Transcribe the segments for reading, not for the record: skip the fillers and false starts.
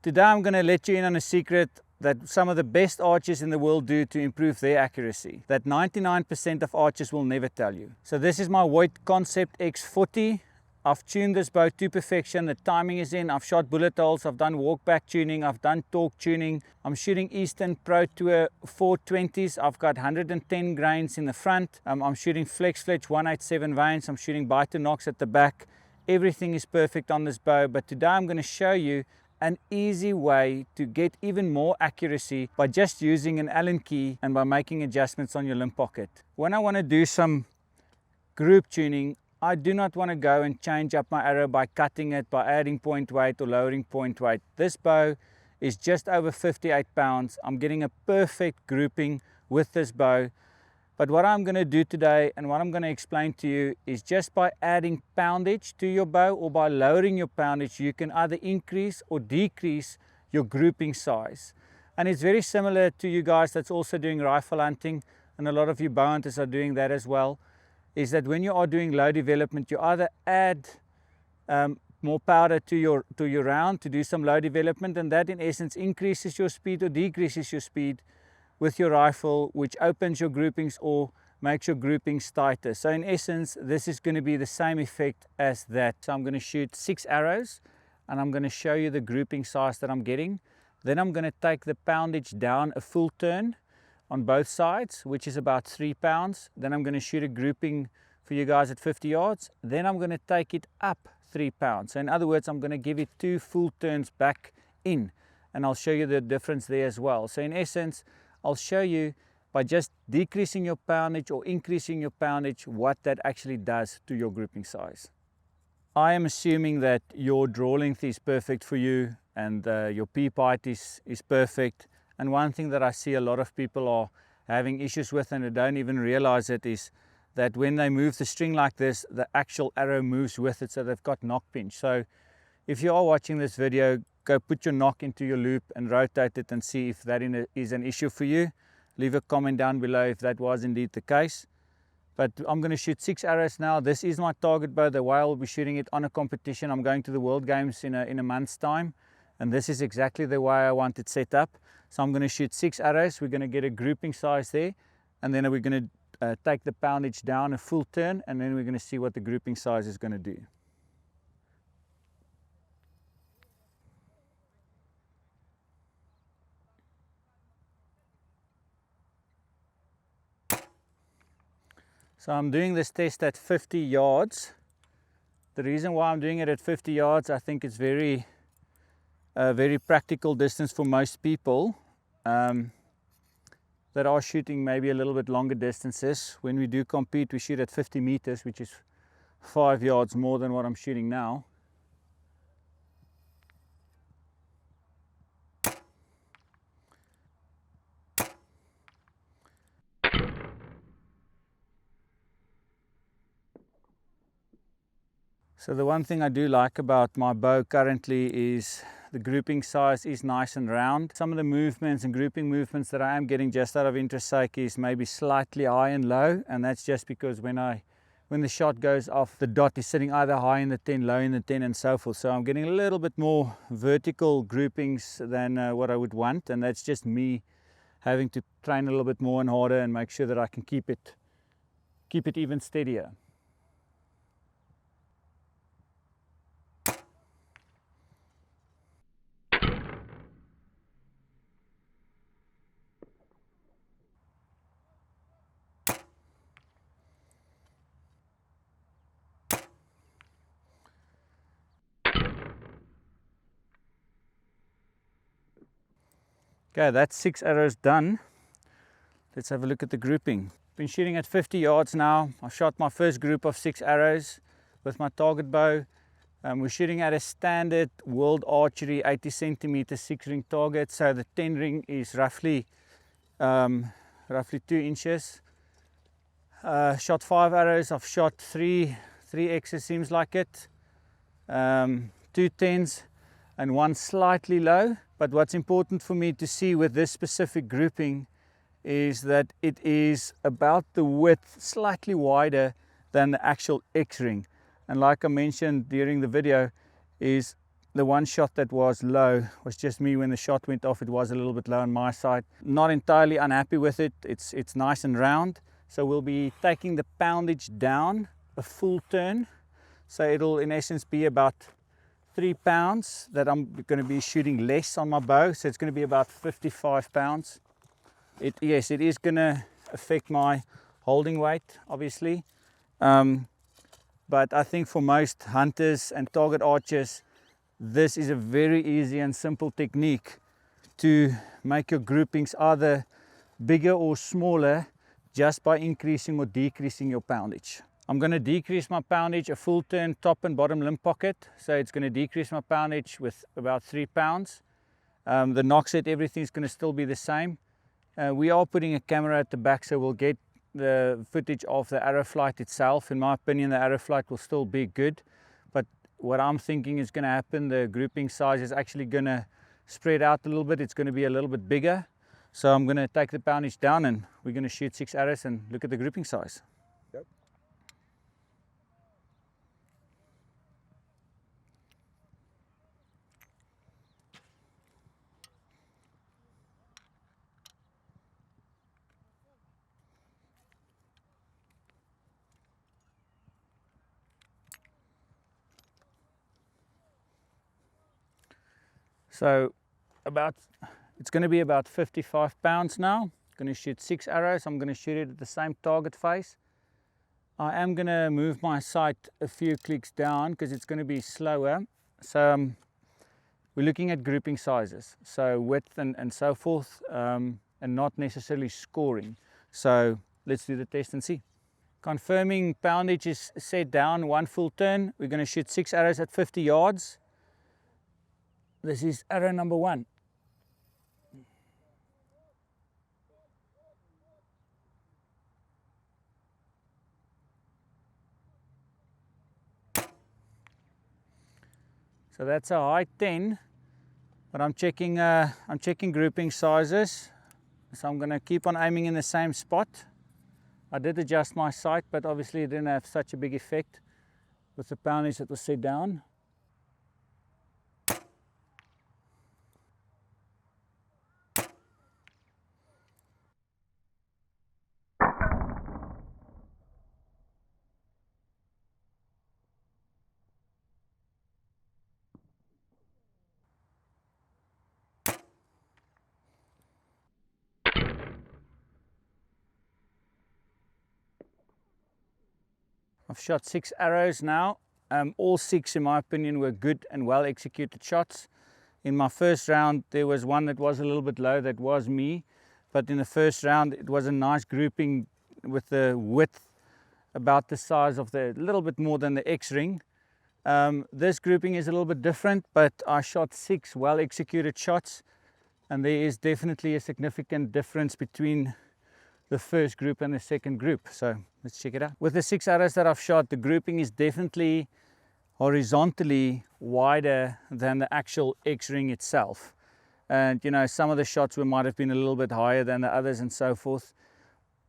Today I'm going to let you in on a secret that some of the best archers in the world do to improve their accuracy, that 99% of archers will never tell you. So this is my Voigt Concept X40. I've tuned this bow to perfection, the timing is in, I've shot bullet holes, I've done walk back tuning, I've done torque tuning. I'm shooting Eastern Pro Tour 420s, I've got 110 grains in the front. I'm shooting Flex Fletch 187 vanes, I'm shooting bite and knocks at the back. Everything is perfect on this bow, but today I'm going to show you an easy way to get even more accuracy by just using an Allen key and by making adjustments on your limb pocket. When I want to do some group tuning, I do not want to go and change up my arrow by cutting it, by adding point weight or lowering point weight. This bow is just over 58 pounds. I'm getting a perfect grouping with this bow. But what I'm going to do today and what I'm going to explain to you is just by adding poundage to your bow or by lowering your poundage, you can either increase or decrease your grouping size. And it's very similar to you guys that's also doing rifle hunting, and a lot of you bow hunters are doing that as well, is that when you are doing low development, you either add more powder to your round to do some low development, and that in essence increases your speed or decreases your speed with your rifle, which opens your groupings or makes your groupings tighter. So in essence, this is going to be the same effect as that. So I'm going to shoot 6 arrows and I'm going to show you the grouping size that I'm getting. Then I'm going to take the poundage down a full turn on both sides, which is about 3 pounds. Then I'm going to shoot a grouping for you guys at 50 yards. Then I'm going to take it up 3 pounds. So in other words, I'm going to give it 2 full turns back in, and I'll show you the difference there as well. So in essence, I'll show you by just decreasing your poundage or increasing your poundage what that actually does to your grouping size. I am assuming that your draw length is perfect for you and your peep height is perfect. And one thing that I see a lot of people are having issues with, and they don't even realize it, is that when they move the string like this, the actual arrow moves with it, so they've got knock pinch. So if you are watching this video, go put your knock into your loop and rotate it and see if that is an issue for you. Leave a comment down below if that was indeed the case. But I'm going to shoot 6 arrows now. This is my target bow, the way I'll be shooting it on a competition. I'm going to the World Games in a month's time, and this is exactly the way I want it set up. So I'm going to shoot 6 arrows. We're going to get a grouping size there, and then we're going to take the poundage down a full turn, and then we're going to see what the grouping size is going to do. So I'm doing this test at 50 yards. The reason why I'm doing it at 50 yards, I think it's very practical distance for most people that are shooting maybe a little bit longer distances. When we do compete, we shoot at 50 meters, which is 5 yards more than what I'm shooting now. So the one thing I do like about my bow currently is the grouping size is nice and round. Some of the movements and grouping movements that I am getting, just out of interest sake, is maybe slightly high and low, and that's just because when the shot goes off, the dot is sitting either high in the 10, low in the 10, and so forth. So I'm getting a little bit more vertical groupings than what I would want, and that's just me having to train a little bit more and harder and make sure that I can keep it even steadier. Okay, that's 6 arrows done. Let's have a look at the grouping. Been shooting at 50 yards now. I shot my first group of 6 arrows with my target bow. We're shooting at a standard World Archery 80 centimeter 6-ring target. So the 10 ring is roughly 2 inches. Shot 5 arrows. I've shot 3 X's, seems like it. 2 10s and 1 slightly low. But what's important for me to see with this specific grouping is that it is about the width, slightly wider than the actual X ring. And like I mentioned during the video, is the one shot that was low was just me. When the shot went off, it was a little bit low on my side. Not entirely unhappy with it. It's nice and round. So we'll be taking the poundage down a full turn. So it'll in essence be about 3 pounds that I'm going to be shooting less on my bow. So it's going to be about 55 pounds. Yes, it is going to affect my holding weight, obviously. But I think for most hunters and target archers, this is a very easy and simple technique to make your groupings either bigger or smaller just by increasing or decreasing your poundage. I'm going to decrease my poundage a full turn top and bottom limb pocket. So it's going to decrease my poundage with about 3 pounds. The knock set, everything is going to still be the same. We are putting a camera at the back, so we'll get the footage of the arrow flight itself. In my opinion, the arrow flight will still be good. But what I'm thinking is going to happen, the grouping size is actually going to spread out a little bit. It's going to be a little bit bigger. So I'm going to take the poundage down and we're going to shoot 6 arrows and look at the grouping size. Yep. So it's going to be about 55 pounds now. I'm going to shoot 6 arrows. I'm going to shoot it at the same target face. I am going to move my sight a few clicks down because it's going to be slower. So we're looking at grouping sizes, so width and so forth, and not necessarily scoring. So let's do the test and see. Confirming poundage is set down 1 full turn. We're going to shoot 6 arrows at 50 yards. This is arrow number 1. So that's a high 10, but I'm checking grouping sizes. So I'm going to keep on aiming in the same spot. I did adjust my sight, but obviously it didn't have such a big effect with the poundage that was set down. I've shot 6 arrows now. All 6 in my opinion were good and well executed shots. In my first round there was one that was a little bit low, that was me, but in the first round it was a nice grouping with the width about the size of the little bit more than the X-ring. This grouping is a little bit different, but I shot 6 well executed shots, and there is definitely a significant difference between the first group and the second group. So let's check it out. With the 6 arrows that I've shot, the grouping is definitely horizontally wider than the actual X-ring itself. And you know, some of the shots might have been a little bit higher than the others and so forth.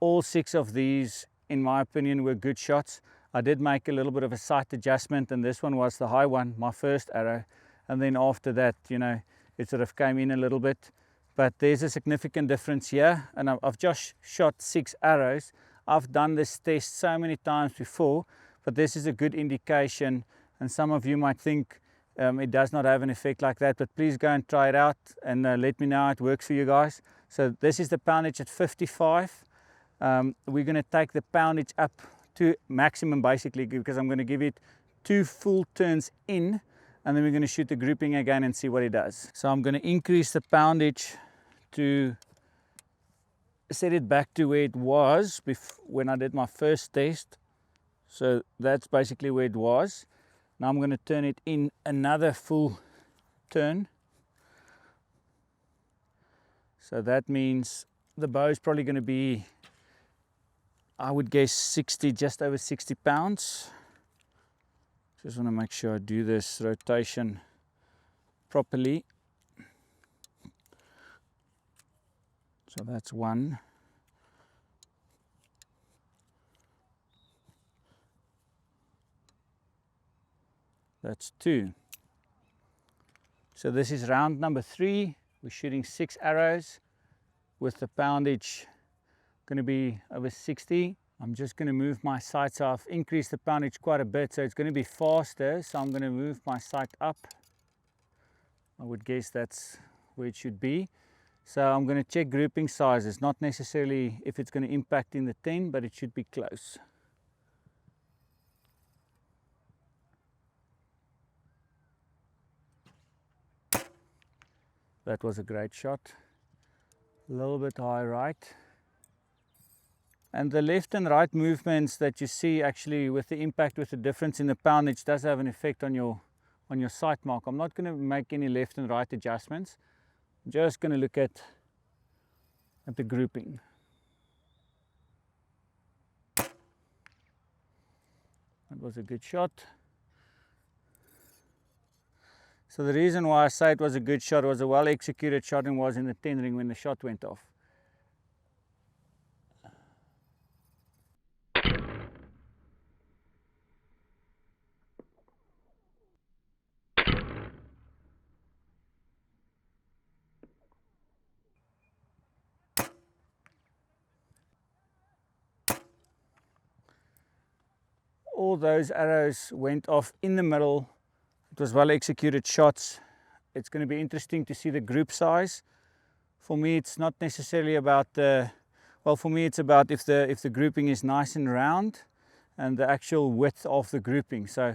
All 6 of these, in my opinion, were good shots. I did make a little bit of a sight adjustment, and this one was the high one, my first arrow. And then after that, you know, it sort of came in a little bit. But there's a significant difference here, and I've just shot 6 arrows. I've done this test so many times before, but this is a good indication, and some of you might think it does not have an effect like that, but please go and try it out and let me know how it works for you guys. So this is the poundage at 55. We're going to take the poundage up to maximum basically, because I'm going to give it 2 full turns in, and then we're going to shoot the grouping again and see what it does. So I'm going to increase the poundage to set it back to where it was when I did my first test. So that's basically where it was. Now I'm going to turn it in another full turn. So that means the bow is probably going to be, I would guess 60, just over 60 pounds. Just want to make sure I do this rotation properly. So that's 1. That's 2. So this is round number 3. We're shooting 6 arrows with the poundage going to be over 60. I'm just going to move my sights off, increase the poundage quite a bit, so it's going to be faster. So I'm going to move my sight up. I would guess that's where it should be. So I'm going to check grouping sizes, not necessarily if it's going to impact in the 10, but it should be close. That was a great shot. A little bit high right. And the left and right movements that you see actually with the impact, with the difference in the poundage, does have an effect on your sight mark. I'm not going to make any left and right adjustments. I'm just going to look at the grouping. That was a good shot. So the reason why I say it was a good shot, was a well executed shot, and was in the 10 ring when the shot went off. All those arrows went off in the middle. It was well executed shots. It's going to be interesting to see the group size. For me, it's not necessarily about for me it's about if the grouping is nice and round and the actual width of the grouping. So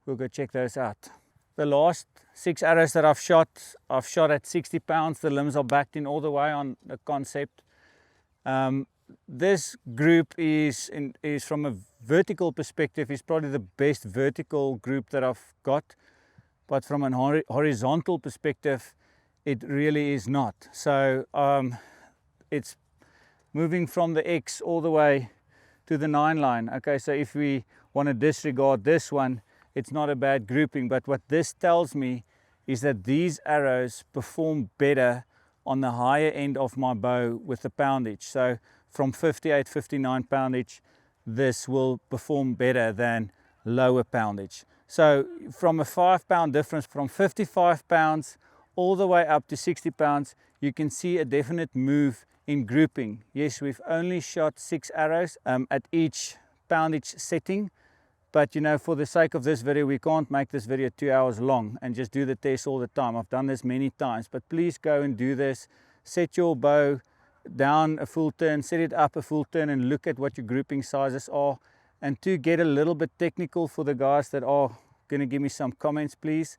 we'll go check those out. The last 6 arrows that I've shot at 60 pounds. The limbs are backed in all the way on the concept. This group is from a vertical perspective, is probably the best vertical group that I've got, but from an horizontal perspective it really is not. So it's moving from the X all the way to the 9 line. Okay, so if we want to disregard this one, it's not a bad grouping, but what this tells me is that these arrows perform better on the higher end of my bow with the poundage. So from 58, 59 poundage, this will perform better than lower poundage. So from a 5 pound difference, from 55 pounds all the way up to 60 pounds, you can see a definite move in grouping. Yes, we've only shot 6 arrows at each poundage setting, but you know, for the sake of this video, we can't make this video 2 hours long and just do the test all the time. I've done this many times, but please go and do this. Set your bow down a full turn, set it up a full turn, and look at what your grouping sizes are. And to get a little bit technical for the guys that are going to give me some comments, please.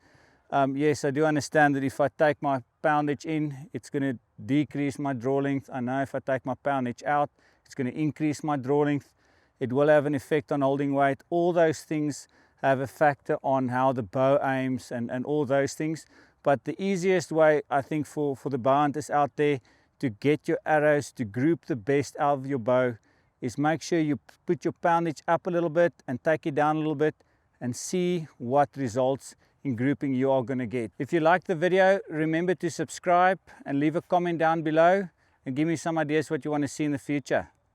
Yes, I do understand that if I take my poundage in, it's going to decrease my draw length. I know if I take my poundage out, it's going to increase my draw length. It will have an effect on holding weight. All those things have a factor on how the bow aims and all those things. But the easiest way, I think, for the bow hunters out there to get your arrows to group the best out of your bow is make sure you put your poundage up a little bit and take it down a little bit and see what results in grouping you are going to get. If you like the video, remember to subscribe and leave a comment down below and give me some ideas what you want to see in the future.